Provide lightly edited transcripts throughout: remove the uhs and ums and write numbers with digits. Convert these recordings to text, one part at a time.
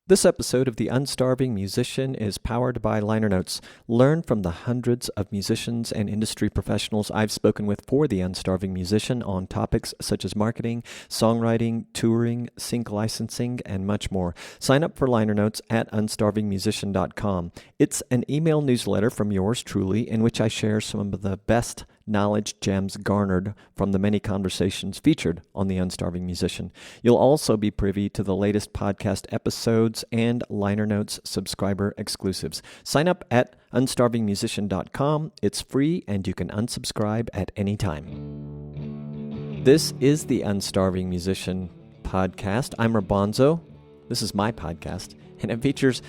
This episode of The Unstarving Musician is powered by liner notes. Learn from the hundreds of musicians and industry professionals I've spoken with for The Unstarving Musician on topics such as marketing, songwriting, touring, sync licensing, and much more. Sign up for liner notes at unstarvingmusician.com. It's an email newsletter from yours truly in which I share some of the best knowledge gems garnered from the many conversations featured on The Unstarving Musician. You'll also be privy to the latest podcast episodes and liner notes subscriber exclusives. Sign up at unstarvingmusician.com. It's free and you can unsubscribe at any time. This is the Unstarving Musician podcast. I'm Rabonzo. This is my podcast, and it features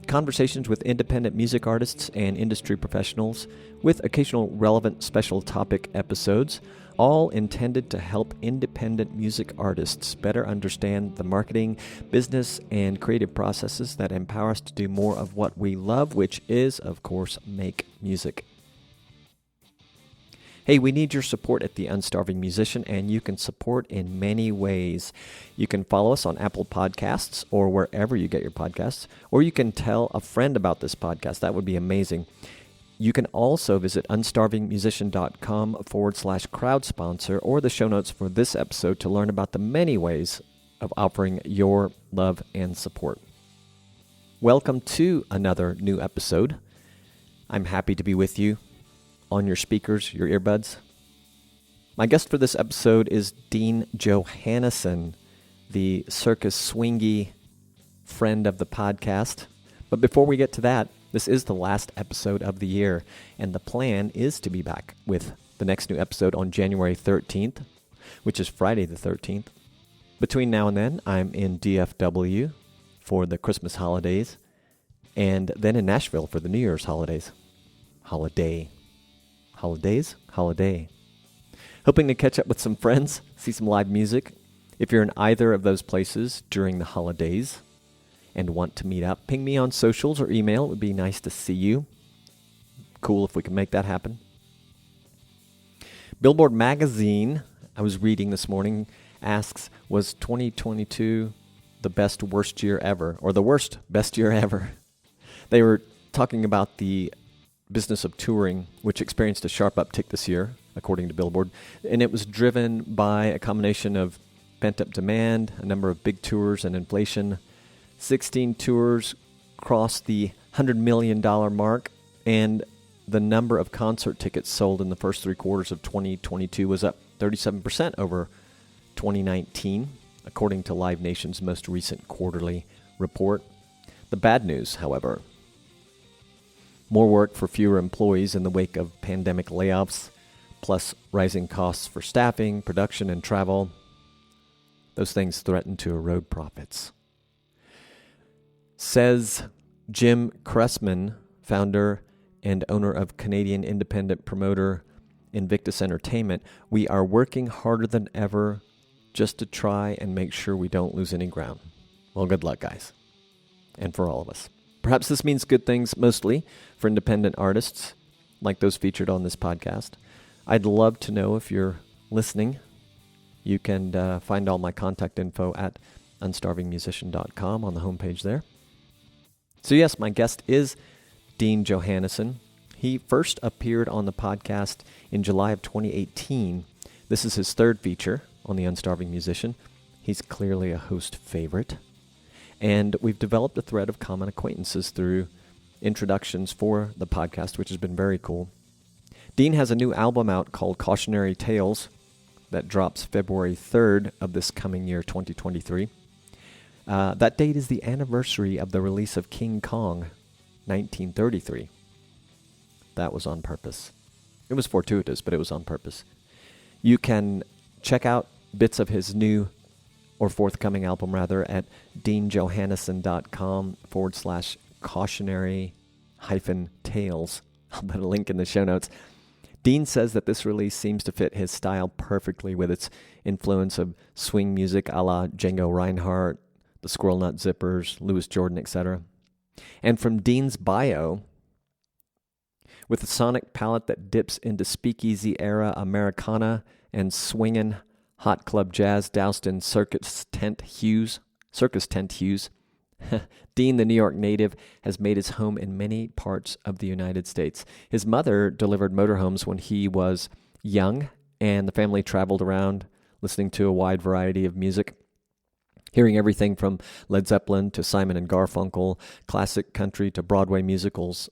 conversations with independent music artists and industry professionals with occasional relevant special topic episodes, all intended to help independent music artists better understand the marketing, business, and creative processes that empower us to do more of what we love, which is, of course, make music. Hey, we need your support at The Unstarving Musician, and you can support in many ways. You can follow us on Apple Podcasts or wherever you get your podcasts, or you can tell a friend about this podcast. That would be amazing. You can also visit unstarvingmusician.com/crowd sponsor or the show notes for this episode to learn about the many ways of offering your love and support. Welcome to another new episode. I'm happy to be with you on your speakers, your earbuds. My guest for this episode is Dean Johanesen, the circus swingy friend of the podcast. But before we get to that, this is the last episode of the year, and the plan is to be back with the next new episode on January 13th, which is Friday the 13th. Between now and then, I'm in DFW for the Christmas holidays, and then in Nashville for the New Year's holidays. Holiday. Hoping to catch up with some friends, see some live music. If you're in either of those places during the holidays and want to meet up, ping me on socials or email. It would be nice to see you. Cool if we can make that happen. Billboard magazine, I was reading this morning, asks, was 2022 the best worst year ever, or the worst best year ever? They were talking about the business of touring, which experienced a sharp uptick this year, according to Billboard. And it was driven by a combination of pent-up demand, a number of big tours, and inflation. 16 tours crossed the $100 million mark, and the number of concert tickets sold in the first three quarters of 2022 was up 37% over 2019, according to Live Nation's most recent quarterly report. The bad news, however: more work for fewer employees in the wake of pandemic layoffs, plus rising costs for staffing, production, and travel. Those things threaten to erode profits. Says Jim Cressman, founder and owner of Canadian independent promoter Invictus Entertainment, "We are working harder than ever just to try and make sure we don't lose any ground." Well, good luck, guys, and for all of us. Perhaps this means good things mostly for independent artists like those featured on this podcast. I'd love to know if you're listening. You can find all my contact info at unstarvingmusician.com on the homepage there. So yes, my guest is Dean Johanesen. He first appeared on the podcast in July of 2018. This is his third feature on the Unstarving Musician. He's clearly a host favorite. And we've developed a thread of common acquaintances through introductions for the podcast, which has been very cool. Dean has a new album out called Cautionary Tales that drops February 3rd of this coming year, 2023. That date is the anniversary of the release of King Kong, 1933. That was on purpose. It was fortuitous, but it was on purpose. You can check out bits of his new or forthcoming album, rather, at deanjohanesen.com/cautionary-tales. I'll put a link in the show notes. Dean says that this release seems to fit his style perfectly with its influence of swing music a la Django Reinhardt, the Squirrel Nut Zippers, Louis Jordan, etc. And from Dean's bio, with a sonic palette that dips into speakeasy-era Americana and swingin' hot club jazz doused in circus tent hues, Dean, the New York native, has made his home in many parts of the United States. His mother delivered motorhomes when he was young, and the family traveled around listening to a wide variety of music, hearing everything from Led Zeppelin to Simon and Garfunkel, classic country to Broadway musicals.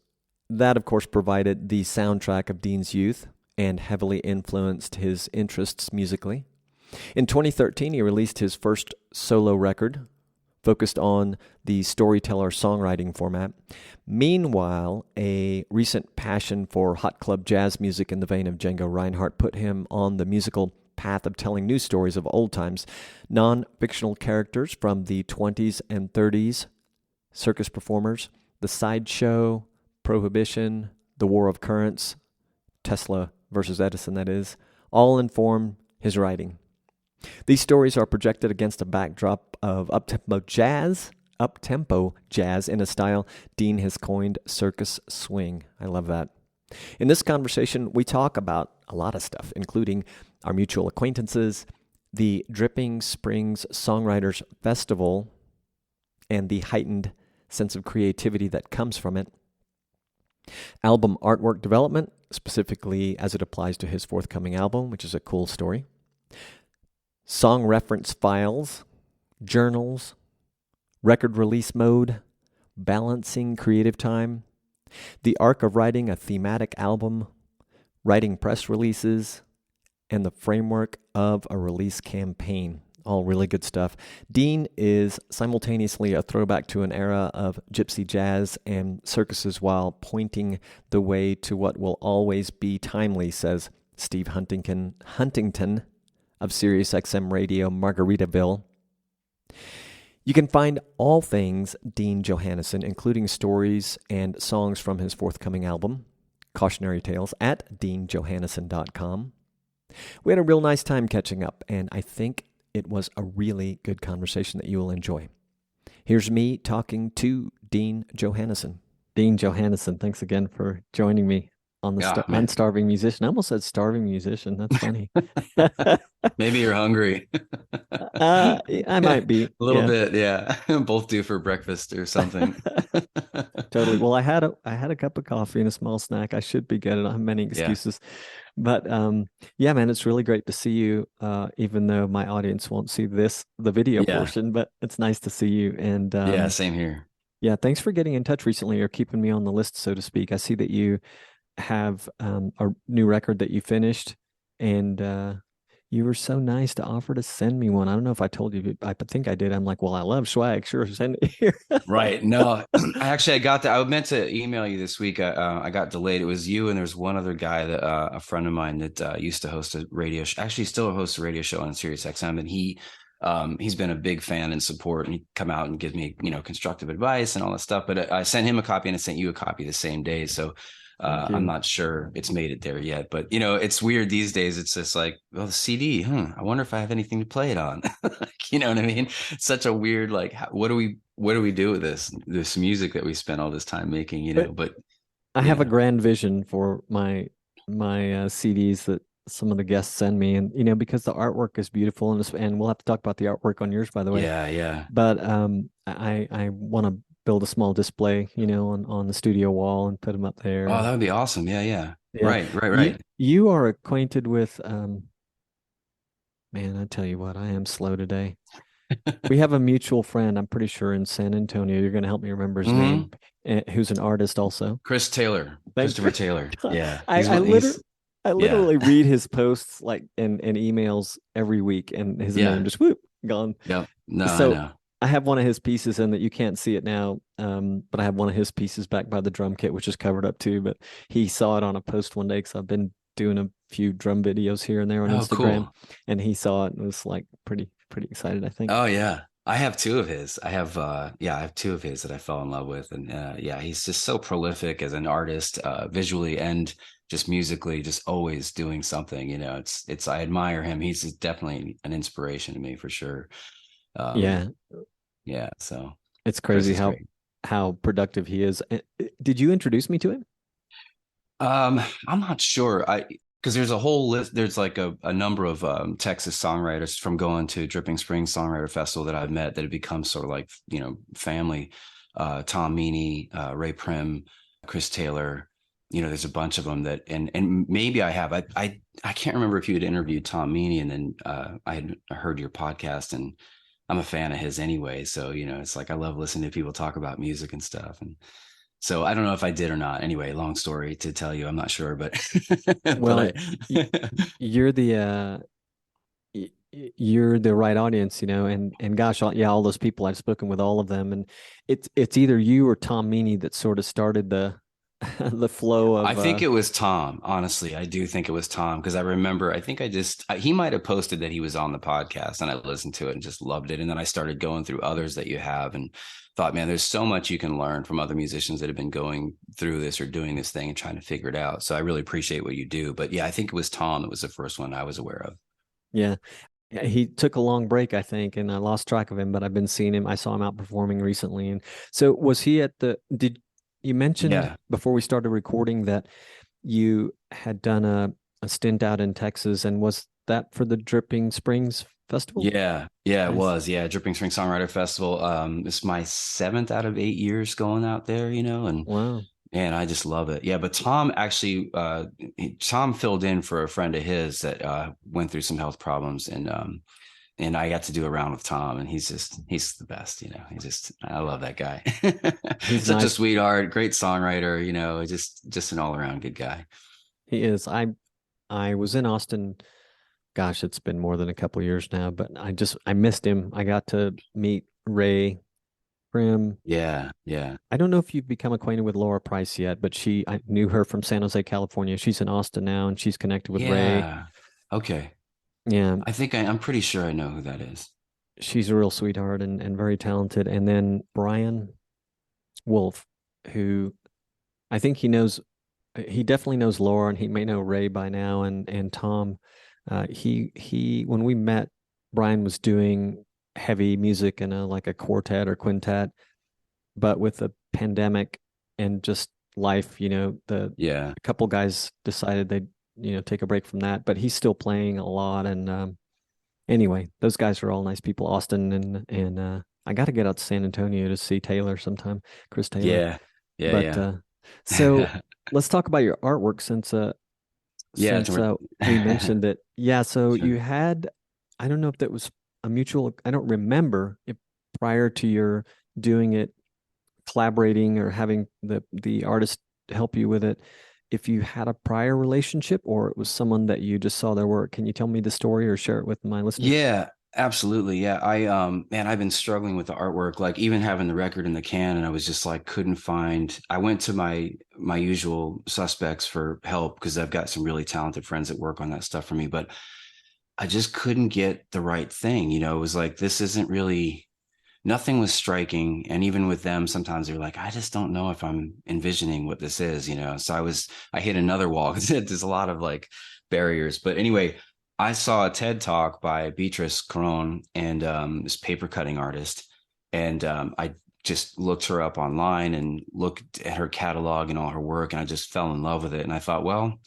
That, of course, provided the soundtrack of Dean's youth and heavily influenced his interests musically. In 2013, he released his first solo record, focused on the storyteller-songwriting format. Meanwhile, a recent passion for hot club jazz music in the vein of Django Reinhardt put him on the musical path of telling new stories of old times, non-fictional characters from the 20s and 30s, circus performers, the sideshow, Prohibition, the War of Currents, Tesla versus Edison, that is, all inform his writing. These stories are projected against a backdrop of up-tempo jazz in a style Dean has coined circus swing. I love that. In this conversation, we talk about a lot of stuff, including our mutual acquaintances, the Dripping Springs Songwriters Festival, and the heightened sense of creativity that comes from it, album artwork development, specifically as it applies to his forthcoming album, which is a cool story, song reference files, journals, record release mode, balancing creative time, the arc of writing a thematic album, writing press releases, and the framework of a release campaign. All really good stuff. Dean is simultaneously a throwback to an era of gypsy jazz and circuses while pointing the way to what will always be timely, says Steve Huntington of SiriusXM Radio Margaritaville. You can find all things Dean Johanesen, including stories and songs from his forthcoming album, Cautionary Tales, at deanjohanesen.com. We had a real nice time catching up, and I think it was a really good conversation that you will enjoy. Here's me talking to Dean Johanesen. Dean Johanesen, thanks again for joining me on the Unstarving Musician. I almost said starving musician. That's funny. Maybe you're hungry. I might be. A little bit, yeah. Both due for breakfast or something. Totally. Well, I had a cup of coffee and a small snack. I should be good. I don't have many excuses. Yeah. But yeah, man, it's really great to see you, even though my audience won't see the video portion, but it's nice to see you. And yeah, same here. Yeah, thanks for getting in touch recently or keeping me on the list, so to speak. I see that you have a new record that you finished, and you were so nice to offer to send me one. I don't know if I told you, I think I did. I'm like, well, I love swag. Sure, send it here. Right. No, I got that. I meant to email you this week. I got delayed. It was you, and there's one other guy that a friend of mine that used to host a radio show, actually still hosts a radio show on SiriusXM, and he's been a big fan and support, and he come out and give me, constructive advice and all that stuff. But I sent him a copy and I sent you a copy the same day. So I'm not sure it's made it there yet, but it's weird these days. It's just like, well, the CD, I wonder if I have anything to play it on. You know what I mean? It's such a weird, like, what do we do with this music that we spent all this time making, but I have a grand vision for my CDs that some of the guests send me, and because the artwork is beautiful, and we'll have to talk about the artwork on yours, by the way. Yeah. But I want to build a small display, on the studio wall and put them up there. Oh, that would be awesome. Yeah. Right. You are acquainted with, man, I tell you what, I am slow today. We have a mutual friend, I'm pretty sure, in San Antonio. You're going to help me remember his name, who's an artist also. Christopher Taylor. Yeah. I literally read his posts like and emails every week, and his name just gone. Yep. No, so I know. I have one of his pieces in that you can't see it now, but I have one of his pieces back by the drum kit, which is covered up too. But he saw it on a post one day because I've been doing a few drum videos here and there on Instagram, cool. And he saw it and was like pretty excited, I think. Oh yeah, I have two of his. I have two of his that I fell in love with, and he's just so prolific as an artist, visually and just musically, just always doing something. It's I admire him. He's definitely an inspiration to me for sure. So it's crazy how productive he is. Did you introduce me to him? I'm not sure. because there's a whole list. There's like a number of Texas songwriters from going to Dripping Springs Songwriter Festival that I've met that have become sort of like, family. Tom Meany, Ray Prim, Chris Taylor. There's a bunch of them that, and maybe I have. I can't remember if you had interviewed Tom Meany, and then I had heard your podcast, and I'm a fan of his anyway. So it's like I love listening to people talk about music and stuff, and so I don't know if I did or not. Anyway, long story to tell you, I'm not sure, but Well, but you're the you're the right audience, and gosh, all those people I've spoken with, all of them, and it's either you or Tom Meany that sort of started the the flow I of think it was Tom. Honestly, I do think it was Tom because I remember. I think he might have posted that he was on the podcast, and I listened to it and just loved it. And then I started going through others that you have, and thought, man, there's so much you can learn from other musicians that have been going through this or doing this thing and trying to figure it out. So I really appreciate what you do. But yeah, I think it was Tom that was the first one I was aware of. yeah. Yeah, he took a long break, I think, and I lost track of him, but I've been seeing him. I saw him out performing recently. And so was he at did you mentioned Yeah. before we started recording that you had done a stint out in Texas, and was that for the Dripping Springs Festival? Yeah, it Nice. was. Yeah, Dripping Spring Songwriter Festival. It's my 7th out of 8 years going out there, and Wow. man, I just love it. Yeah, but Tom actually, Tom filled in for a friend of his that went through some health problems, and I got to do a round with Tom, and he's the best. I love that guy. He's Such a nice. sweetheart, great songwriter. Just an all around good guy. He is. I was in Austin. Gosh, it's been more than a couple years now, but I missed him. I got to meet Ray Prim. Yeah, yeah, I don't know if you've become acquainted with Laura Price yet, but I knew her from San Jose, California. She's in Austin now, and she's connected with Ray. yeah. Okay, Yeah, I'm pretty sure I know who that is. she's a real sweetheart and very talented. And then Brian Wolf, who I think he definitely knows Laura, and he may know Ray by now, and Tom. He when we met, Brian was doing heavy music in like a quartet or quintet, but with the pandemic and just life, the Yeah, a couple guys decided they'd take a break from that, but he's still playing a lot. And anyway, those guys are all nice people. Austin and I got to get out to San Antonio to see Taylor sometime, Chris Taylor. yeah, But yeah, so yeah. let's talk about your artwork since Yeah, we mentioned it. Yeah, so sure. you had, I don't know if that was a mutual, I don't remember if prior to your doing it, collaborating or having the artist help you with it, if you had a prior relationship or it was someone that you just saw their work. Can you tell me the story or share it with my listeners? Yeah, absolutely. Yeah. Man, I've been struggling with the artwork, like even having the record in the can, and I was just like couldn't find. I went to my usual suspects for help because I've got some really talented friends that work on that stuff for me, but I just couldn't get the right thing. It was like this isn't really nothing was striking. And even with them, sometimes they're like, I just don't know if I'm envisioning what this is. So I hit another wall because there's a lot of like barriers. But anyway, I saw a TED talk by Beatrice Caron and this paper cutting artist. And I just looked her up online and looked at her catalog and all her work. And I just fell in love with it. And I thought, well,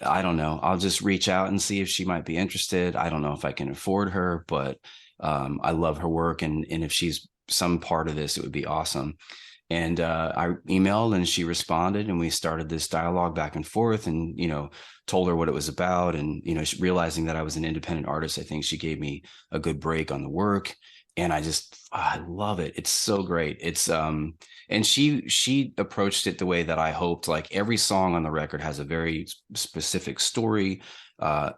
I don't know. I'll just reach out and see if she might be interested. I don't know if I can afford her, but I love her work. And if she's some part of this, it would be awesome. And I emailed and she responded and we started this dialogue back and forth and, told her what it was about. And, realizing that I was an independent artist, I think she gave me a good break on the work. And I love it. It's so great. And she approached it the way that I hoped. Like every song on the record has a very specific story.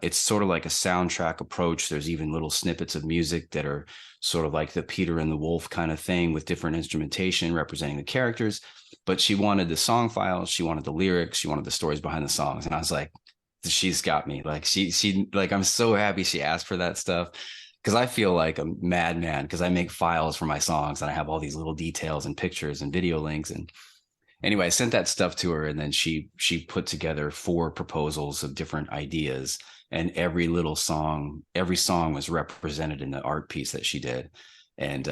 It's sort of like a soundtrack approach. There's even little snippets of music that are sort of like the Peter and the Wolf kind of thing with different instrumentation representing the characters. But she wanted the song files, she wanted the lyrics, she wanted the stories behind the songs. And I was like, she's got me. Like she like I'm so happy she asked for that stuff because I feel like a madman because I make files for my songs and I have all these little details and pictures and video links. And anyway, I sent that stuff to her and then she put together 4 proposals of different ideas and every song was represented in the art piece that she did. And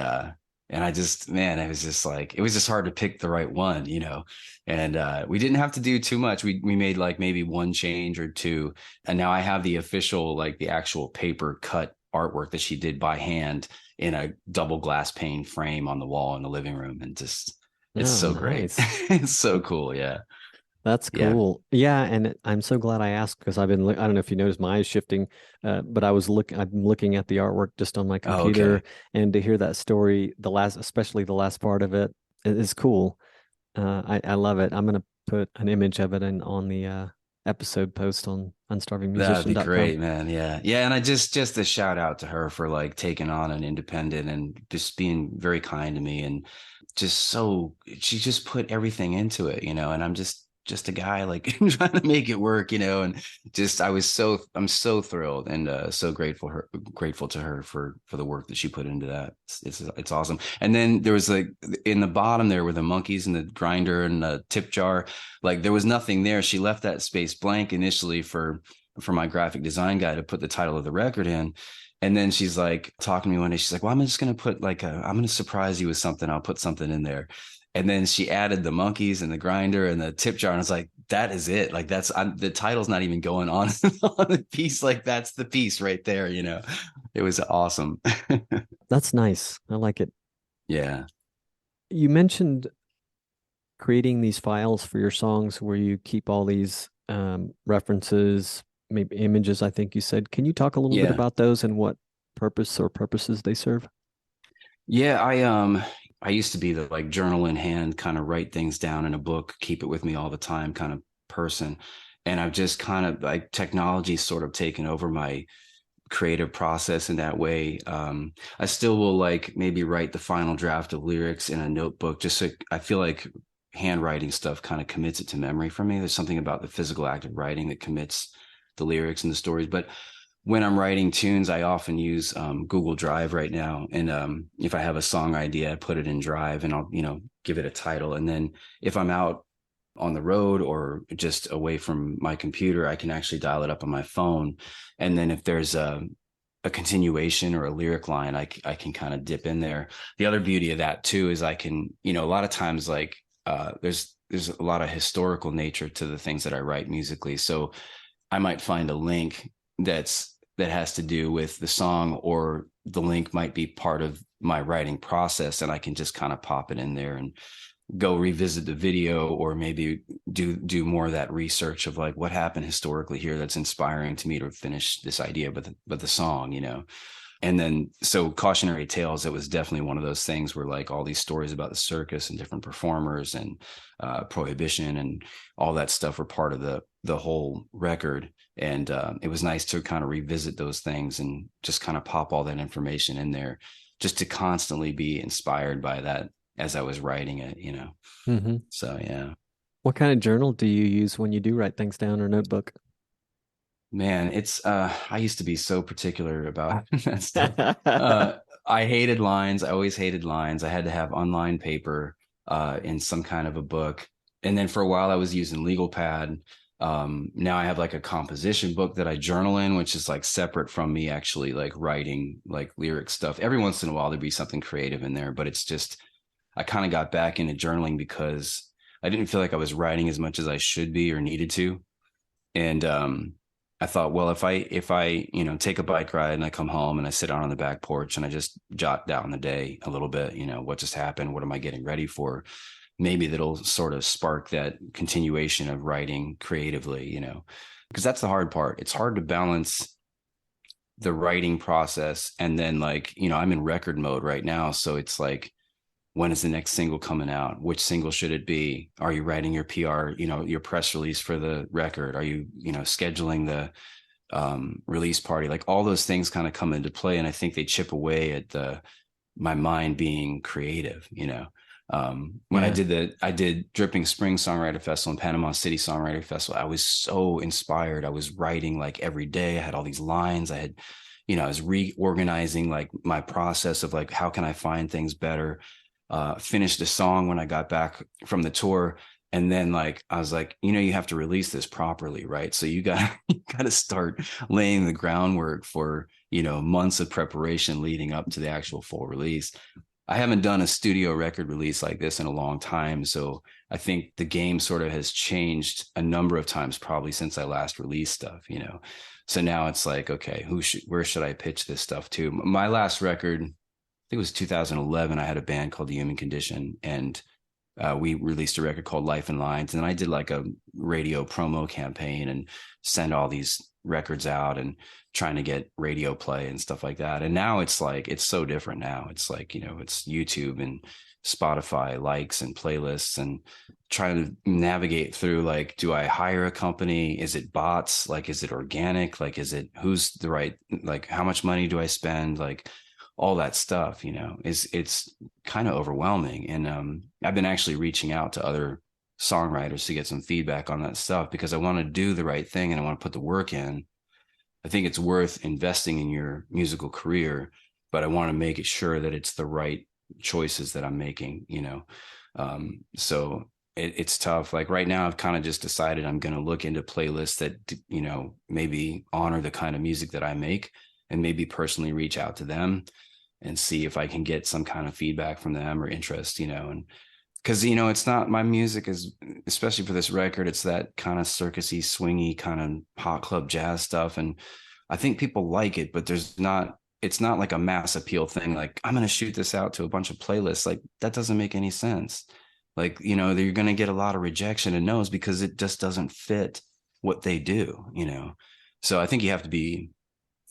And I just, man, it was just like, it was just hard to pick the right one, you know. And we didn't have to do too much. We made like maybe one change or two. And now I have the official, like the actual paper cut artwork that she did by hand in a double glass pane frame on the wall in the living room. And just, it's Oh, so great. nice. It's so cool. Yeah. That's Yeah. cool. Yeah, and I'm so glad I asked because I've been I don't know if you noticed my eyes shifting, but I'm looking at the artwork just on my Oh, computer, okay. and to hear that story, especially the last part of it, is cool. I love it. I'm gonna put an image of it on the episode post on That'd be unstarvingmusician.com. great, man. Yeah. Yeah. And I just a shout out to her for like taking on an independent and just being very kind to me and just so she just put everything into it, you know, and I'm just a guy like trying to make it work, you know, and just I'm so thrilled and so grateful to her for the work that she put into that. It's awesome. And then there was like in the bottom there were the monkeys and the grinder and the tip jar. Like there was nothing there. She left that space blank initially for my graphic design guy to put the title of the record in. And then she's like talking to me one day. She's like, well, I'm just going to put I'm going to surprise you with something. I'll put something in there. And then she added the monkeys and the grinder and the tip jar. And I was like, that is it. Like the title's not even going on, on the piece. Like that's the piece right there. You know, it was awesome. That's nice. I like it. Yeah. You mentioned creating these files for your songs where you keep all these references, maybe images, I think you said. Can you talk a little bit Yeah. about those and what purpose or purposes they serve? Yeah. I used to be the like journal in hand, kind of write things down in a book, keep it with me all the time kind of person. And I've just kind of like technology sort of taken over my creative process in that way. I still will like maybe write the final draft of lyrics in a notebook, just so I feel like handwriting stuff kind of commits it to memory for me. There's something about the physical act of writing that commits the lyrics and the stories. But when I'm writing tunes, I often use Google Drive right now. And if I have a song idea, I put it in Drive and I'll, you know, give it a title. And then if I'm out on the road or just away from my computer, I can actually dial it up on my phone. And then if there's a continuation or a lyric line, I can kind of dip in there. The other beauty of that too is I can, you know, a lot of times like there's a lot of historical nature to the things that I write musically. So I might find a link that has to do with the song, or the link might be part of my writing process, and I can just kind of pop it in there and go revisit the video, or maybe do more of that research of like what happened historically here that's inspiring to me to finish this idea, but the song, you know. And then so Cautionary Tales, it was definitely one of those things where like all these stories about the circus and different performers and prohibition and all that stuff were part of the whole record. And it was nice to kind of revisit those things and just kind of pop all that information in there, just to constantly be inspired by that as I was writing it, you know. Hmm. So yeah. What kind of journal do you use when you do write things down or notebook? Man, it's I used to be so particular about that stuff. I hated lines. I always hated lines. I had to have online paper in some kind of a book. And then for a while I was using legal pad. Now I have like a composition book that I journal in, which is like separate from me actually like writing like lyric stuff. Every once in a while there'd be something creative in there, but it's just I kind of got back into journaling because I didn't feel like I was writing as much as I should be or needed to. And I thought, well, if I you know take a bike ride and I come home and I sit out on the back porch and I just jot down the day a little bit, you know, what just happened, what am I getting ready for? Maybe that'll sort of spark that continuation of writing creatively, you know, because that's the hard part. It's hard to balance the writing process and then like, you know, I'm in record mode right now, so it's like when is the next single coming out? Which single should it be? Are you writing your PR, you know, your press release for the record? Are you, you know, scheduling the release party? Like all those things kind of come into play. And I think they chip away at my mind being creative, you know. When Yeah. I did Dripping Spring Songwriter Festival and Panama City Songwriter Festival, I was so inspired. I was writing like every day. I had all these lines. I had, you know, I was reorganizing like my process of like, how can I find things better? Finished a song when I got back from the tour. And then like, I was like, you know, you have to release this properly, right? So you got to start laying the groundwork for, you know, months of preparation leading up to the actual full release. I haven't done a studio record release like this in a long time. So I think the game sort of has changed a number of times, probably since I last released stuff, you know. So now it's like, okay, where should I pitch this stuff to? My last record, I think it was 2011. I had a band called The Human Condition, and we released a record called Life in Lines. And I did like a radio promo campaign and send all these records out and trying to get radio play and stuff like that. And now it's like, it's so different now. It's like, you know, it's YouTube and Spotify likes and playlists, and trying to navigate through, like, do I hire a company? Is it bots? Like, is it organic? Like, is it, who's the right, like, how much money do I spend? Like, all that stuff, you know, it's kind of overwhelming. And I've been actually reaching out to other songwriters to get some feedback on that stuff, because I want to do the right thing and I want to put the work in. I think it's worth investing in your musical career, but I want to make it sure that it's the right choices that I'm making, you know. So it's tough. Like right now, I've kind of just decided I'm going to look into playlists that, you know, maybe honor the kind of music that I make, and maybe personally reach out to them and see if I can get some kind of feedback from them or interest, you know. And because, you know, it's not, my music is, especially for this record, it's that kind of circusy, swingy kind of hot club jazz stuff. And I think people like it, but it's not like a mass appeal thing. Like, I'm going to shoot this out to a bunch of playlists. Like, that doesn't make any sense. Like, you know, you're going to get a lot of rejection and no's because it just doesn't fit what they do, you know. So I think you have to be,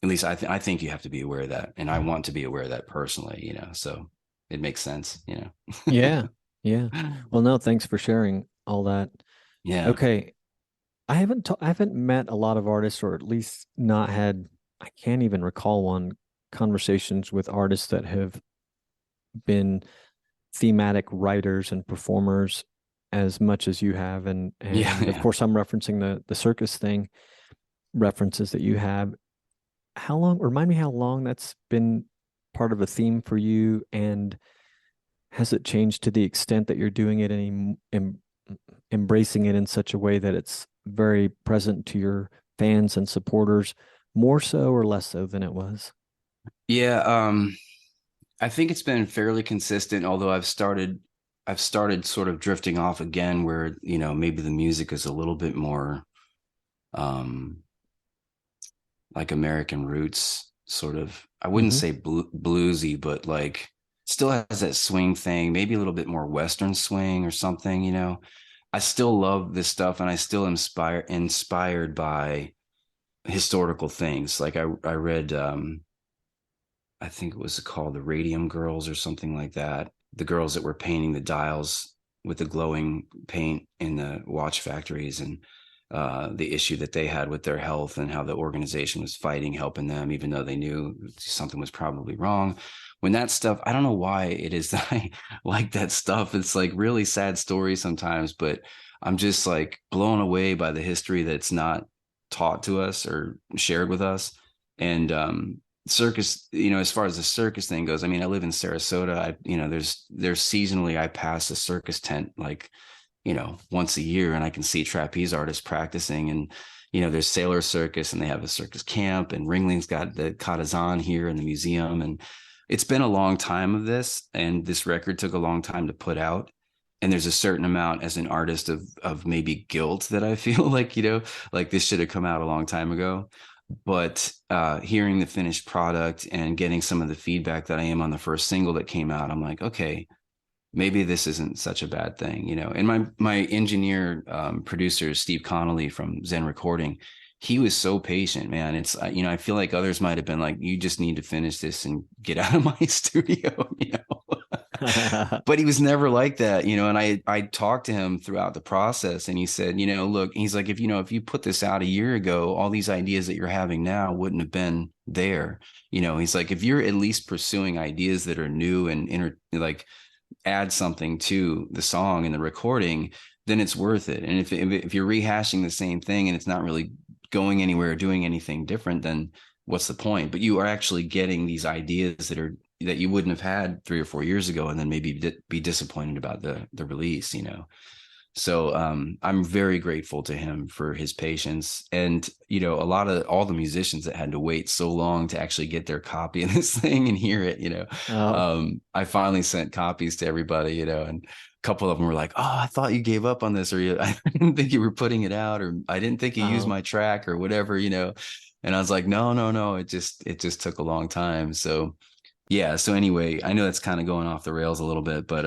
at least I think you have to be aware of that. And I want to be aware of that personally, you know, so it makes sense, you know. Yeah. Yeah. Well, no, thanks for sharing all that. Yeah. Okay. I haven't met a lot of artists, or at least not had, I can't even recall one, conversations with artists that have been thematic writers and performers as much as you have. And Yeah. of Yeah. course I'm referencing the circus thing, references that you have. How long, remind me how long that's been part of a theme for you, and has it changed to the extent that you're doing it and embracing it in such a way that it's very present to your fans and supporters, more so or less so than it was? Yeah. I think it's been fairly consistent, although I've started sort of drifting off again, where, you know, maybe the music is a little bit more um like American roots, sort of. I wouldn't Mm-hmm. say bluesy, but like still has that swing thing, maybe a little bit more Western swing or something, you know. I still love this stuff, and I still inspired by historical things. Like I read I think it was called the Radium Girls or something like that. The girls that were painting the dials with the glowing paint in the watch factories, and the issue that they had with their health, and how the organization was fighting, helping them, even though they knew something was probably wrong. When that stuff, I don't know why it is that I like that stuff. It's like really sad stories sometimes, but I'm just like blown away by the history that's not taught to us or shared with us. And circus, you know, as far as the circus thing goes, I mean, I live in Sarasota. You know, there's seasonally, I pass a circus tent, like, you know, once a year, and I can see trapeze artists practicing. And, you know, there's Sailor Circus, and they have a circus camp, and Ringling's got the Katazan here in the museum. And it's been a long time of this, and this record took a long time to put out. And there's a certain amount as an artist of maybe guilt that I feel like, you know, like this should have come out a long time ago. But hearing the finished product and getting some of the feedback that I am on the first single that came out, I'm like, okay, maybe this isn't such a bad thing, you know. And my engineer, producer, Steve Connolly from Zen Recording, he was so patient, man. It's, you know, I feel like others might have been like, you just need to finish this and get out of my studio, you know. But he was never like that, you know. And I talked to him throughout the process, and he said, you know, look, he's like, if, you know, if you put this out a year ago, all these ideas that you're having now wouldn't have been there, you know. He's like, if you're at least pursuing ideas that are new and like add something to the song and the recording, then it's worth it. And if you're rehashing the same thing and it's not really going anywhere or doing anything different, then what's the point? But you are actually getting these ideas that you wouldn't have had 3 or 4 years ago, and then maybe be disappointed about the release, you know. So I'm very grateful to him for his patience. And, a lot of all the musicians that had to wait so long to actually get their copy of this thing and hear it, Oh, I finally sent copies to everybody, and a couple of them were like, "Oh, I thought you gave up on this, or I didn't think you were putting it out, or I didn't think you used oh, my track or whatever." And I was like, no, no, no, it just took a long time. So yeah. So anyway, I know that's kind of going off the rails a little bit, but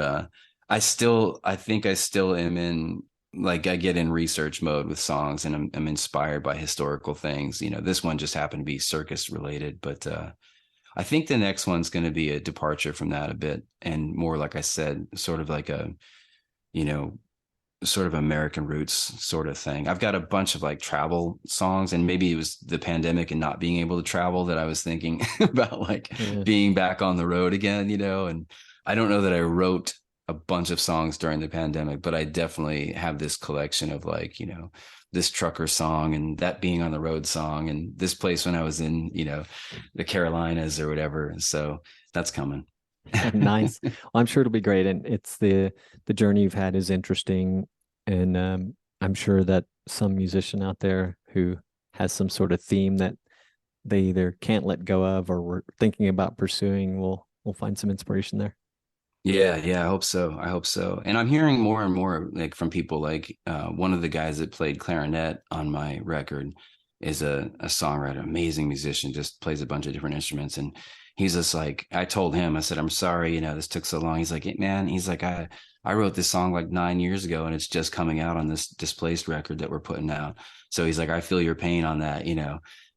I think I still am in, like, I get in research mode with songs, and I'm inspired by historical things. This one just happened to be circus related, but I think the next one's going to be a departure from that a bit, and more, like I said, sort of like a, you know, sort of American roots sort of thing. I've got a bunch of like travel songs, and maybe it was the pandemic and not being able to travel that I was thinking about, like yeah, being back on the road again, and I don't know that I wrote a bunch of songs during the pandemic, but I definitely have this collection of, like, this trucker song, and that being on the road song, and this place when I was in, the Carolinas or whatever. So that's coming. nice. Well, I'm sure it'll be great, and it's the journey you've had is interesting, and I'm sure that some musician out there who has some sort of theme that they either can't let go of or were thinking about pursuing will find some inspiration there. Yeah, yeah, I hope so. I hope so. And I'm hearing more and more, like, from people, like one of the guys that played clarinet on my record is a songwriter, amazing musician, just plays a bunch of different instruments. And he's just like, I told him, I said, I'm sorry, this took so long. He's like, "Hey, man," he's like, I wrote this song like 9 years ago, and it's just coming out on this Displaced record that we're putting out. So he's like, I feel your pain on that.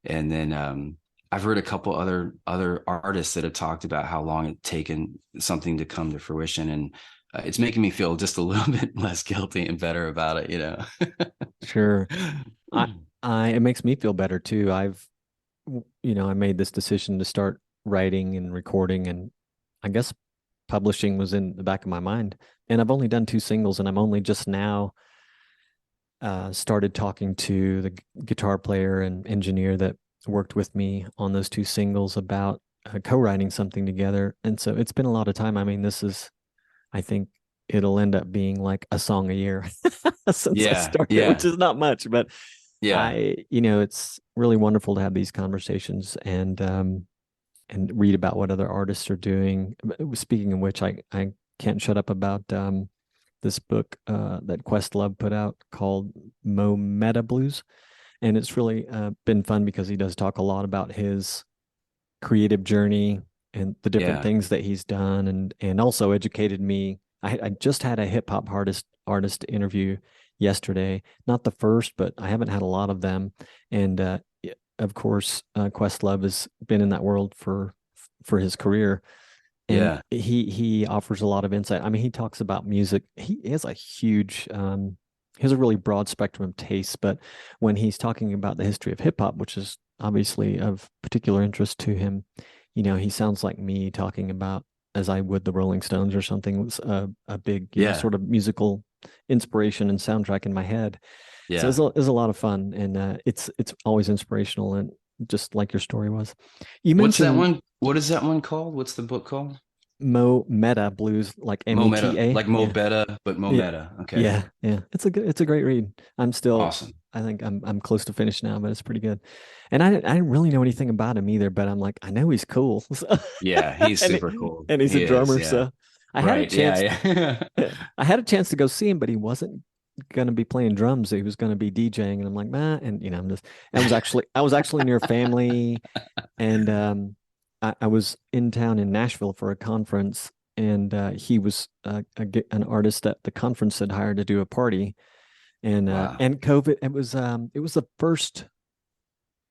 And then I've heard a couple other artists that have talked about how long it's taken something to come to fruition, and it's making me feel just a little bit less guilty and better about it. Sure. I I it makes me feel better too. I made this decision to start writing and recording, and I guess publishing was in the back of my mind. And I've only done two singles, and I'm only just now started talking to the guitar player and engineer that worked with me on those two singles about co-writing something together. And so it's been a lot of time. I mean, I think it'll end up being like a song a year since I Yeah, started, which yeah, is not much, but yeah, it's really wonderful to have these conversations and read about what other artists are doing. Speaking of which, I can't shut up about this book that Questlove put out called Mo Meta Blues, and it's really been fun because he does talk a lot about his creative journey and the different yeah. things that he's done, and also educated me. I just had a hip hop artist interview yesterday, not the first, but I haven't had a lot of them, and of course, Questlove has been in that world for his career, and Yeah. he offers a lot of insight. I mean, he talks about music. He has a huge he has a really broad spectrum of tastes, but when he's talking about the history of hip hop, which is obviously of particular interest to him, he sounds like me talking about as I would the Rolling Stones or something. It was a big, Yeah. sort of musical inspiration and soundtrack in my head. So Yeah. it's a lot of fun, and it's always inspirational, and just like your story was. You What's that mentioned one? What is that one called? What's the book called? Mo Meta Blues, like Mo Meta, Meta. like Mo Yeah, Betta, but Mo yeah, Meta. Okay. yeah. It's a great read. Awesome. I think I'm close to finish now, but it's pretty good. And I didn't really know anything about him either, but I'm like, I know he's cool. So, Yeah, he's and super cool. and he's a He is. drummer, Yeah. so I had a Right. Yeah. chance. Yeah. I had a chance to go see him, but he wasn't going to be playing drums. He was going to be DJing, and I'm like, man. And I was actually near family, and I was in town in Nashville for a conference, and he was an artist that the conference had hired to do a party, Wow. and COVID. It was the first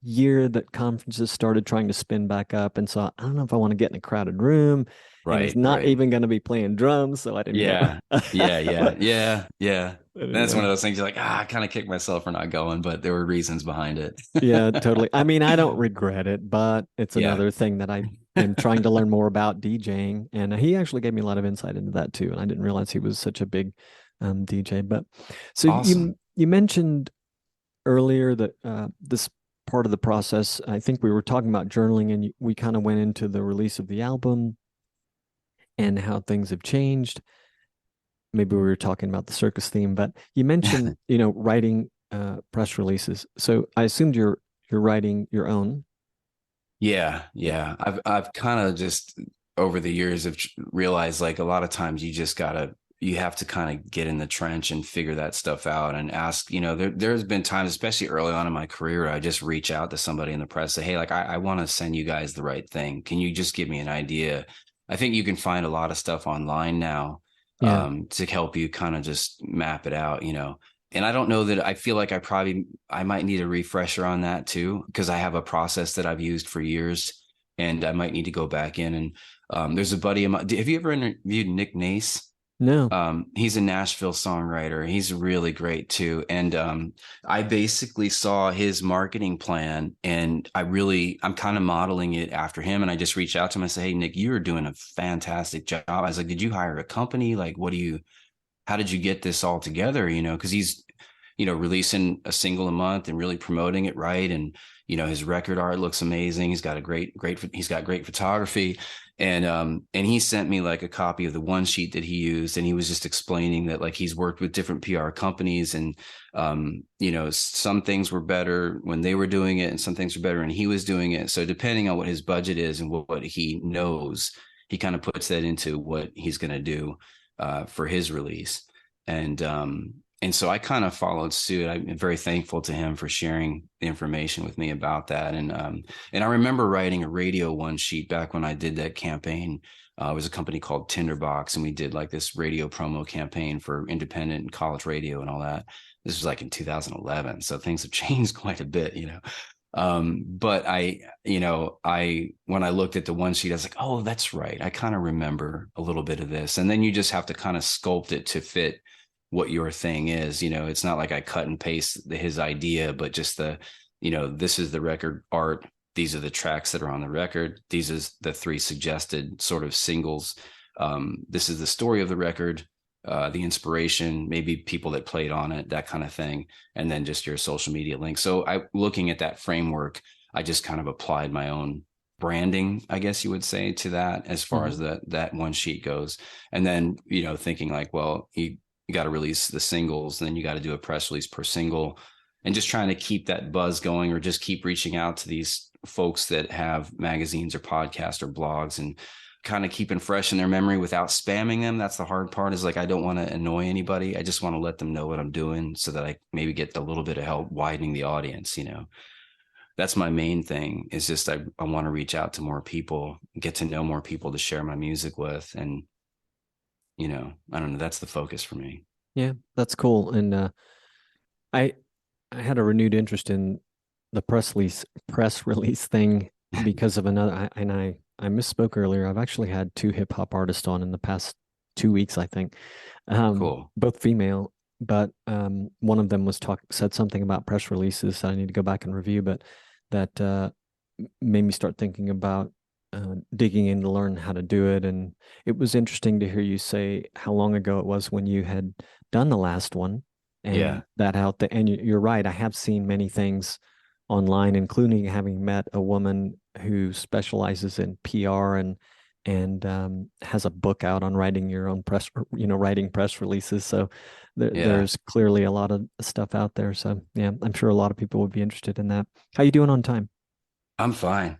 year that conferences started trying to spin back up, and so I don't know if I want to get in a crowded room, and he's Right. not Right. even going to be playing drums, so I didn't go. Yeah. Yeah. Yeah. but, Yeah. Yeah. but That's one anyway, of those things you're like, I kind of kicked myself for not going, but there were reasons behind it. yeah, totally. I mean, I don't regret it, but it's Yeah. another thing that I am trying to learn more about DJing, and he actually gave me a lot of insight into that too. And I didn't realize he was such a big DJ. But so Awesome. you mentioned earlier that this part of the process, I think we were talking about journaling, and we kind of went into the release of the album and how things have changed. maybe we were talking about the circus theme, but you mentioned, writing press releases. So I assumed you're writing your own. Yeah. I've kind of just over the years have realized like a lot of times you have to kind of get in the trench and figure that stuff out and ask, there's been times, especially early on in my career, I just reach out to somebody in the press, say, hey, like I want to send you guys the right thing. Can you just give me an idea? I think you can find a lot of stuff online now Yeah. to help you kind of just map it out. And I don't know that I feel like I might need a refresher on that too, because I have a process that I've used for years and I might need to go back in. And there's a buddy of mine. Have you ever interviewed Nick Nace? No. He's a Nashville songwriter. He's really great too. And I basically saw his marketing plan and I'm kind of modeling it after him. And I just reached out to him and said, hey, Nick, you're doing a fantastic job. I was like, did you hire a company? Like, how did you get this all together? Because he's, releasing a single a month and really promoting it right. And, his record art looks amazing. He's got he's got great photography. And he sent me like a copy of the one sheet that he used. And he was just explaining that like he's worked with different PR companies and, some things were better when they were doing it and some things were better when he was doing it. So depending on what his budget is and what he knows, he kind of puts that into what he's going to do for his release. And so I kind of followed suit. I'm very thankful to him for sharing the information with me about that. And I remember writing a radio one sheet back when I did that campaign. It was a company called Tinderbox, and we did like this radio promo campaign for independent and college radio and all that. This was like in 2011, so things have changed quite a bit. But when I looked at the one sheet, I was like, oh, that's right. I kind of remember a little bit of this. And then you just have to kind of sculpt it to fit what your thing is. It's not like I cut and paste his idea, but just this is the record art. These are the tracks that are on the record. These is the 3 suggested sort of singles. This is the story of the record, the inspiration, maybe people that played on it, that kind of thing. And then just your social media link. So looking at that framework, I just kind of applied my own branding, I guess you would say, to that as far as that one sheet goes. And then, thinking like, well, you got to release the singles, and then you got to do a press release per single, and just trying to keep that buzz going, or just keep reaching out to these folks that have magazines or podcasts or blogs and kind of keeping fresh in their memory without spamming them. That's the hard part, is like, I don't want to annoy anybody. I just want to let them know what I'm doing so that I maybe get a little bit of help widening the audience. That's my main thing, is just, I want to reach out to more people, get to know more people to share my music with. And I don't know, that's the focus for me. Yeah, that's cool. And I had a renewed interest in the press release thing because of another. I misspoke earlier. I've actually had 2 hip hop artists on in the past 2 weeks, I think. Cool. Both female, but one of them said something about press releases that I need to go back and review, but that made me start thinking about digging in to learn how to do it. And it was interesting to hear you say how long ago it was when you had done the last one, and that out there. And you're right. I have seen many things online, including having met a woman who specializes in PR and has a book out on writing your own writing press releases. So there's clearly a lot of stuff out there. So yeah, I'm sure a lot of people would be interested in that. How you doing on time? I'm fine.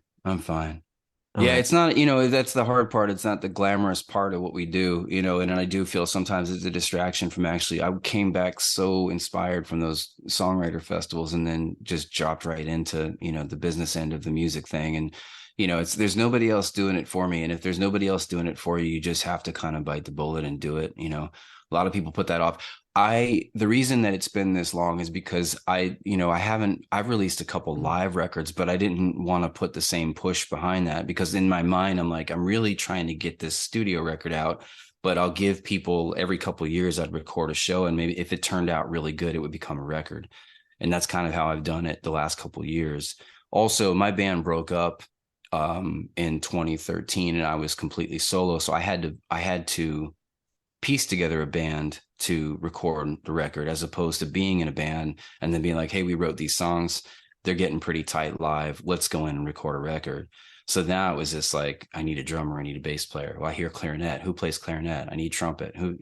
All right. It's not, that's the hard part. It's not the glamorous part of what we do, and I do feel sometimes it's a distraction from I came back so inspired from those songwriter festivals and then just dropped right into, the business end of the music thing. And, there's nobody else doing it for me. And if there's nobody else doing it for you, you just have to kind of bite the bullet and do it. A lot of people put that off. The reason that it's been this long is because I've released a couple live records, but I didn't want to put the same push behind that, because in my mind, I'm like, I'm really trying to get this studio record out, but I'll give people every couple of years, I'd record a show. And maybe if it turned out really good, it would become a record. And that's kind of how I've done it the last couple of years. Also, my band broke up in 2013 and I was completely solo. So I had to piece together a band to record the record, as opposed to being in a band and then being like, hey, we wrote these songs, they're getting pretty tight live, let's go in and record a record. So now it was just like, I need a drummer, I need a bass player. Well, I hear clarinet. Who plays clarinet? I need trumpet. Who,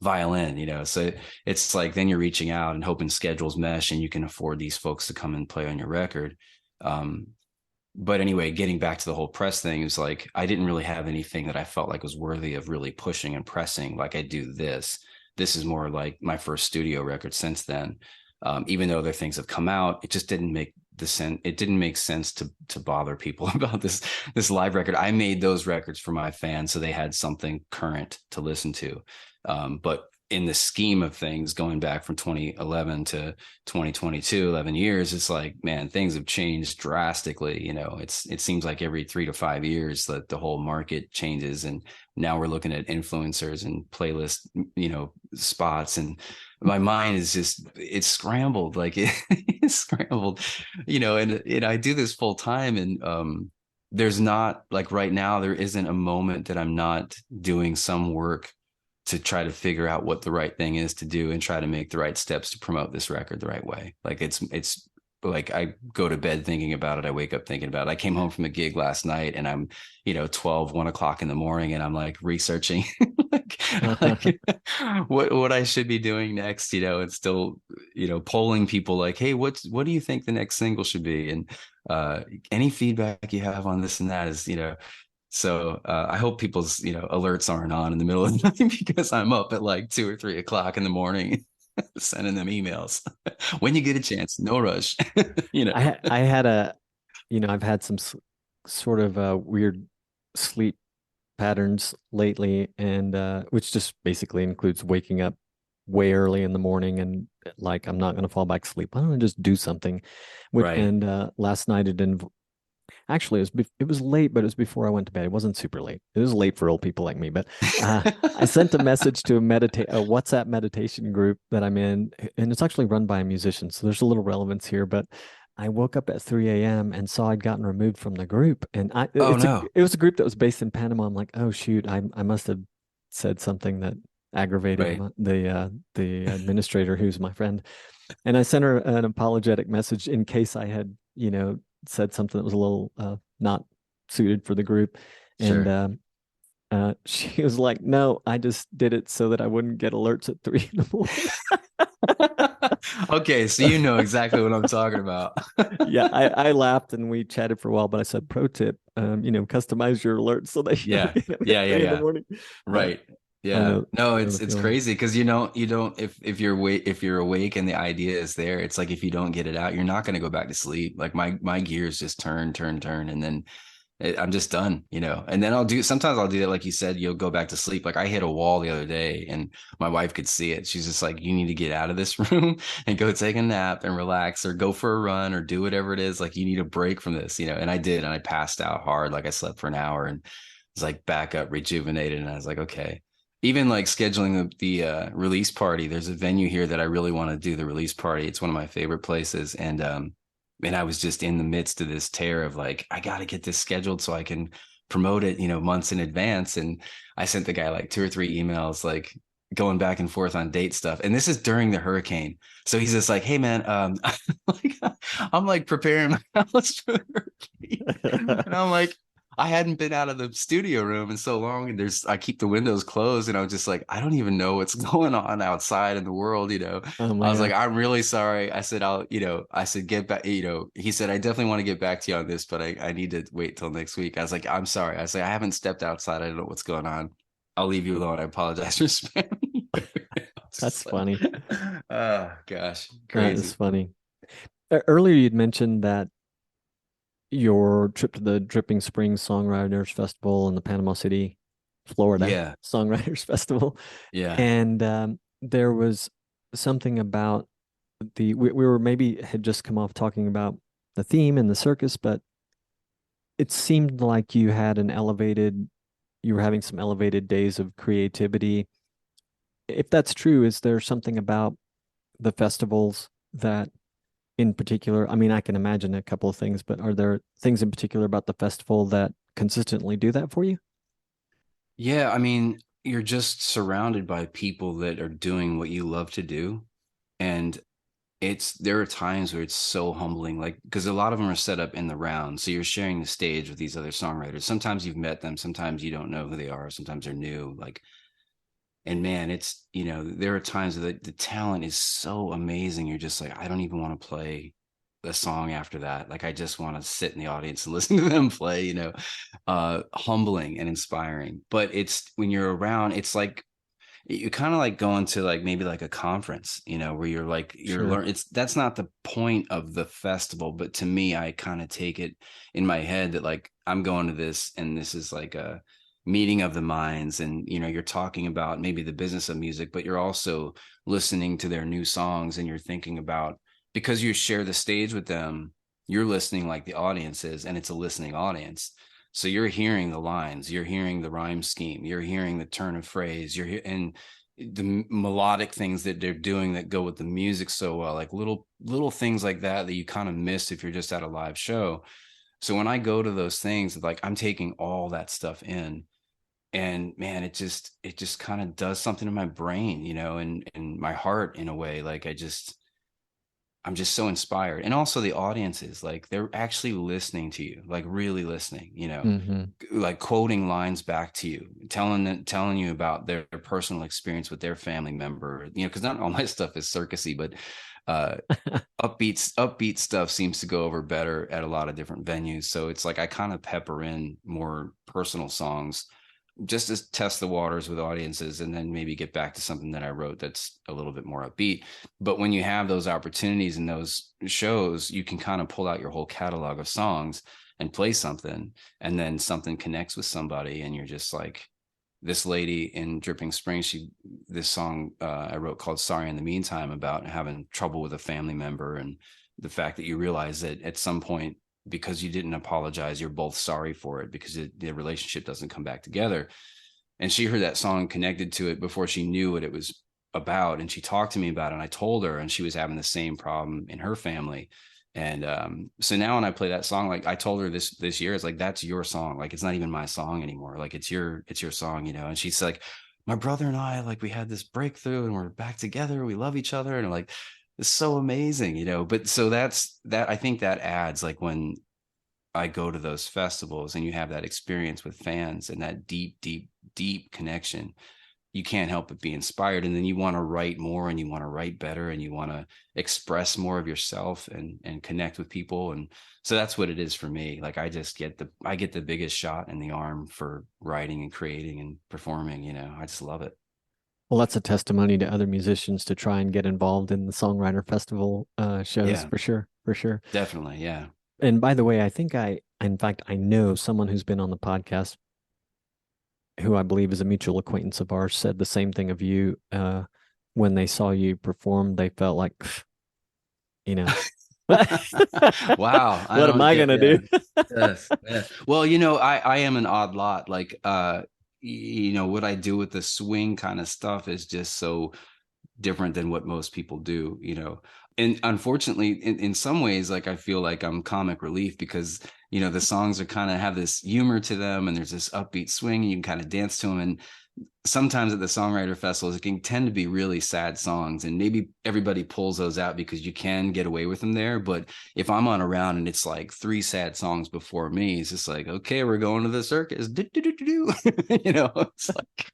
violin, So it's like, then you're reaching out and hoping schedules mesh and you can afford these folks to come and play on your record. But anyway, getting back to the whole press thing, is like, I didn't really have anything that I felt like was worthy of really pushing and pressing. Like, I do this. This is more like my first studio record since then. Even though other things have come out, it just didn't make the sense. It didn't make sense to bother people about this live record. I made those records for my fans, so they had something current to listen to. But in the scheme of things, going back from 2011 to 2022, 11 years, it's like, man, things have changed drastically. It seems like every 3 to 5 years that the whole market changes. And now we're looking at influencers and playlist, spots. And my mind is it's scrambled. Like it's scrambled, and I do this full time. And there's not, like, right now, there isn't a moment that I'm not doing some work to try to figure out what the right thing is to do and try to make the right steps to promote this record the right way. Like it's like, I go to bed thinking about it. I wake up thinking about it. I came home from a gig last night and I'm, 1 o'clock in the morning, and I'm like researching like what I should be doing next, and still, polling people like, hey, what do you think the next single should be? And any feedback you have on this and that is, so I hope people's, alerts aren't on in the middle of the night, because I'm up at like 2 or 3 o'clock in the morning sending them emails. When you get a chance, no rush. I had I've had some sort of weird sleep patterns lately, and which just basically includes waking up way early in the morning, and like, I'm not going to fall back asleep. I don't want to just do something. Right. And last night actually, it was late, but it was before I went to bed. It wasn't super late. It was late for old people like me. But I sent a message to a WhatsApp meditation group that I'm in, and it's actually run by a musician, so there's a little relevance here. But I woke up at 3 a.m. and saw I'd gotten removed from the group, and Oh no. it was a group that was based in Panama. I'm like, oh shoot, I must have said something that aggravated Right. the administrator, who's my friend, and I sent her an apologetic message in case I had, said something that was a little not suited for the group. Sure. And she was like, no, I just did it so that I wouldn't get alerts at 3 in the morning. Okay, so you know exactly what I'm talking about. Yeah, I laughed and we chatted for a while, but I said, pro tip, customize your alerts so that you Yeah. don't get them Yeah, at yeah, 3 in the yeah. morning. Right. I Yeah. know, No, I know the it's feeling. crazy, because you don't if you're awake and the idea is there, it's like, if you don't get it out, you're not going to go back to sleep. Like my gears just turn, and then I'm just done, and then sometimes I'll do that. Like you said, you'll go back to sleep. Like, I hit a wall the other day and my wife could see it. She's just like, you need to get out of this room and go take a nap and relax, or go for a run, or do whatever it is. Like, you need a break from this, and I did. And I passed out hard. Like, I slept for an hour and was like back up, rejuvenated. And I was like, okay. Even like scheduling the release party. There's a venue here that I really want to do the release party. It's one of my favorite places. And I was just in the midst of this tear of like, I got to get this scheduled so I can promote it, months in advance. And I sent the guy like 2 or 3 emails, like going back and forth on date stuff. And this is during the hurricane. So he's just like, hey man, like, I'm like preparing my house for the hurricane. And I'm like, I hadn't been out of the studio room in so long, and I keep the windows closed, and I was just like, I don't even know what's going on outside in the world. Oh I my was like, gosh. I'm really sorry. I said, I said, get back, he said, I definitely want to get back to you on this, but I need to wait till next week. I was like, I'm sorry. I said, I haven't stepped outside. I don't know what's going on. I'll leave you alone. I apologize for spamming you. That's Like, funny. oh gosh, That is crazy. funny. Earlier, you'd mentioned that your trip to the Dripping Springs Songwriters Festival in the Panama City, Florida Yeah. Songwriters Festival, Yeah. and there was something about we were maybe had just come off talking about the theme and the circus, but it seemed like you were having some elevated days of creativity. If that's true, is there something about the festivals that in particular, I mean, I can imagine a couple of things, but are there things in particular about the festival that consistently do that for you? Yeah. I mean, you're just surrounded by people that are doing what you love to do. And there are times where it's so humbling, like, because a lot of them are set up in the round, so you're sharing the stage with these other songwriters. Sometimes you've met them, sometimes you don't know who they are, sometimes they're new, like, and man, it's, there are times that the talent is so amazing, you're just like, I don't even want to play the song after that, like I just want to sit in the audience and listen to them play, humbling and inspiring. But it's, when you're around, it's like you kind of like going to like maybe like a conference, where you're like, you're Sure. learning. It's, that's not the point of the festival, but to me, I kind of take it in my head that like I'm going to this, and this is like a meeting of the minds, and you're talking about maybe the business of music, but you're also listening to their new songs, and you're thinking about, because you share the stage with them, you're listening like the audience is, and it's a listening audience. So you're hearing the lines, you're hearing the rhyme scheme, you're hearing the turn of phrase, and the melodic things that they're doing that go with the music so well, like little things like that you kind of miss if you're just at a live show. So when I go to those things, like I'm taking all that stuff in, and man, it just kind of does something to my brain, and my heart in a way. Like I'm just so inspired. And also the audiences, like they're actually listening to you, like really listening, Mm-hmm. like quoting lines back to you, telling you about their personal experience with their family member, because not all my stuff is circusy, but uh upbeat stuff seems to go over better at a lot of different venues. So it's like I kind of pepper in more personal songs just to test the waters with audiences, and then maybe get back to something that I wrote that's a little bit more upbeat. But when you have those opportunities in those shows, you can kind of pull out your whole catalog of songs and play something, and then something connects with somebody, and you're just like, this lady in Dripping Springs, this song I wrote called Sorry in the Meantime, about having trouble with a family member, and the fact that you realize that at some point, because you didn't apologize, you're both sorry for it, because the relationship doesn't come back together. And she heard that song, connected to it before she knew what it was about, and she talked to me about it, and I told her, and she was having the same problem in her family. And so now when I play that song, like I told her this year, it's like, that's your song, like it's not even my song anymore, like it's your song, and she's like, my brother and I, like, we had this breakthrough and we're back together, we love each other, and I'm like, it's so amazing, but so that's that. I think that adds, like, when I go to those festivals and you have that experience with fans and that deep, deep, deep connection, you can't help but be inspired. And then you want to write more, and you want to write better, and you want to express more of yourself, and connect with people. And so that's what it is for me. Like I get the biggest shot in the arm for writing and creating and performing, I just love it. Well, that's a testimony to other musicians to try and get involved in the Songwriter Festival shows Yeah, for sure, for sure. definitely. Yeah. And by the way, in fact, I know someone who's been on the podcast who I believe is a mutual acquaintance of ours said the same thing of you. When they saw you perform, they felt like, you know, Wow. I what am don't I get, gonna yeah. do? Yes, yes. Well, I am an odd lot. Like, what I do with the swing kind of stuff is just so different than what most people do, and unfortunately, in some ways, like I feel like I'm comic relief, because the songs are kind of have this humor to them, and there's this upbeat swing, and you can kind of dance to them. And sometimes at the songwriter festivals, it can tend to be really sad songs, and maybe everybody pulls those out because you can get away with them there. But if I'm on a round and it's like three sad songs before me, it's just like, okay, we're going to the circus. It's like,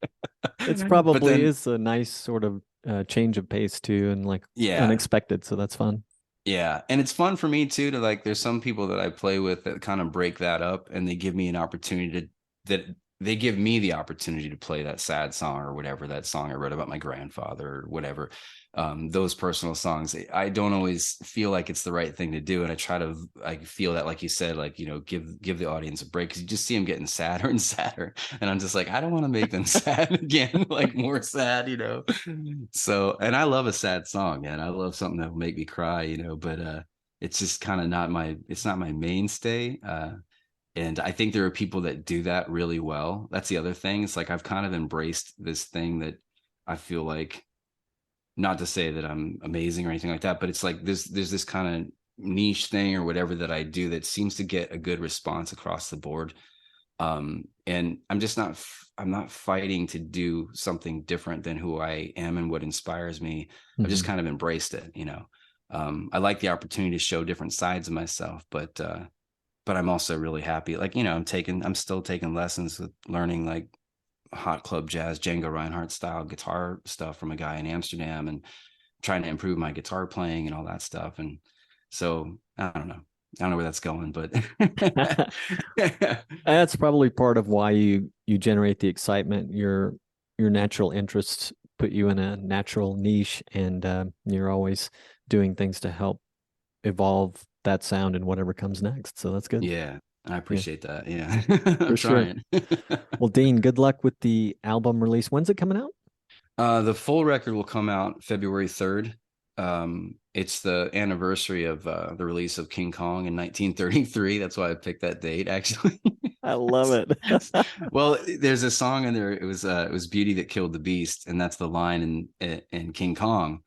It's but probably then, is a nice sort of change of pace too, and like yeah. unexpected. So that's fun. Yeah. And it's fun for me too, to like, there's some people that I play with that kind of break that up, and they give me an opportunity that they give me the opportunity to play that sad song, or whatever, that song I wrote about my grandfather, or whatever. Those personal songs, I don't always feel like it's the right thing to do. And I feel that, like you said, like, give the audience a break, because you just see them getting sadder and sadder. And I'm just like, I don't want to make them sad again, like more sad. So, and I love a sad song, and I love something that will make me cry, but it's just kind of it's not my mainstay. And I think there are people that do that really well. That's the other thing. It's like I've kind of embraced this thing that I feel like, not to say that I'm amazing or anything like that, but it's like there's this kind of niche thing or whatever that I do that seems to get a good response across the board. And I'm not fighting to do something different than who I am and what inspires me. I've just Mhm. kind of embraced it. I like the opportunity to show different sides of myself, but I'm also really happy. Like, I'm still taking lessons with learning like hot club jazz, Django Reinhardt style guitar stuff from a guy in Amsterdam, and trying to improve my guitar playing and all that stuff. And so I don't know where that's going, but That's probably part of why you generate the excitement. Your natural interests put you in a natural niche, and you're always doing things to help evolve that sound and whatever comes next. So that's good. Yeah, I appreciate that. Yeah, I'm For sure. trying. Well, Dean, good luck with the album release. When's it coming out? The full record will come out February 3rd. It's the anniversary of the release of King Kong in 1933. That's why I picked that date, actually. I love it. Well, there's a song in there. It was Beauty That Killed the Beast, and that's the line in King Kong.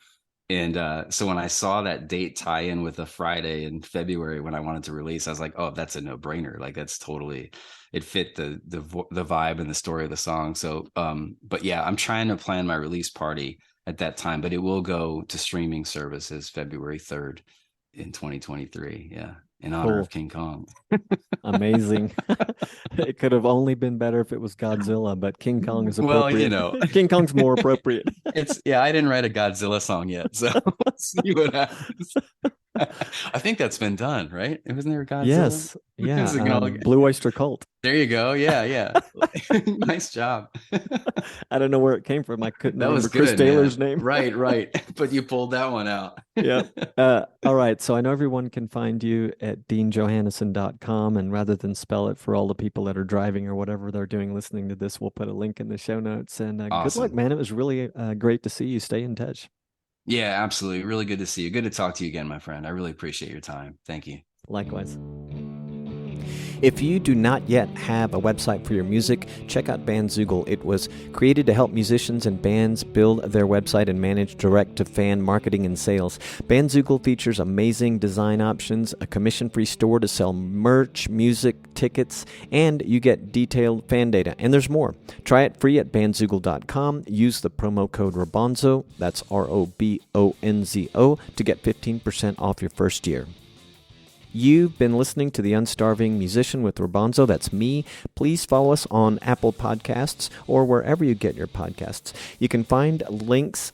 And so when I saw that date tie in with a Friday in February when I wanted to release, I was like, oh, that's a no-brainer. Like, that's totally, it fit the vibe and the story of the song. So but yeah, I'm trying to plan my release party at that time, but it will go to streaming services February 3rd in 2023. Yeah, in honor of King Kong. Amazing. It could have only been better if it was Godzilla, but King Kong is appropriate. Well, King Kong's more appropriate. I didn't write a Godzilla song yet, so let's see what happens. I think that's been done, right? Wasn't there a Godzilla? Yes. Yeah. Blue Oyster Cult. There you go. Yeah. Nice job. I don't know where it came from. I couldn't remember was Chris good, Taylor's man. name. Right. But you pulled that one out. Yeah. All right. So I know everyone can find you at deanjohanesen.com. And rather than spell it for all the people that are driving or whatever they're doing listening to this, we'll put a link in the show notes. And Awesome. Good luck, man. It was really great to see you. Stay in touch. Yeah, absolutely. Really good to see you. Good to talk to you again, my friend. I really appreciate your time. Thank you. Likewise. If you do not yet have a website for your music, check out Bandzoogle. It was created to help musicians and bands build their website and manage direct-to-fan marketing and sales. Bandzoogle features amazing design options, a commission-free store to sell merch, music, tickets, and you get detailed fan data. And there's more. Try it free at bandzoogle.com. Use the promo code ROBONZO, that's ROBONZO, to get 15% off your first year. You've been listening to The Unstarving Musician with Robonzo. That's me. Please follow us on Apple Podcasts or wherever you get your podcasts. You can find links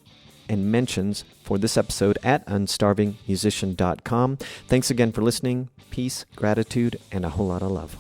and mentions for this episode at unstarvingmusician.com. Thanks again for listening. Peace, gratitude, and a whole lot of love.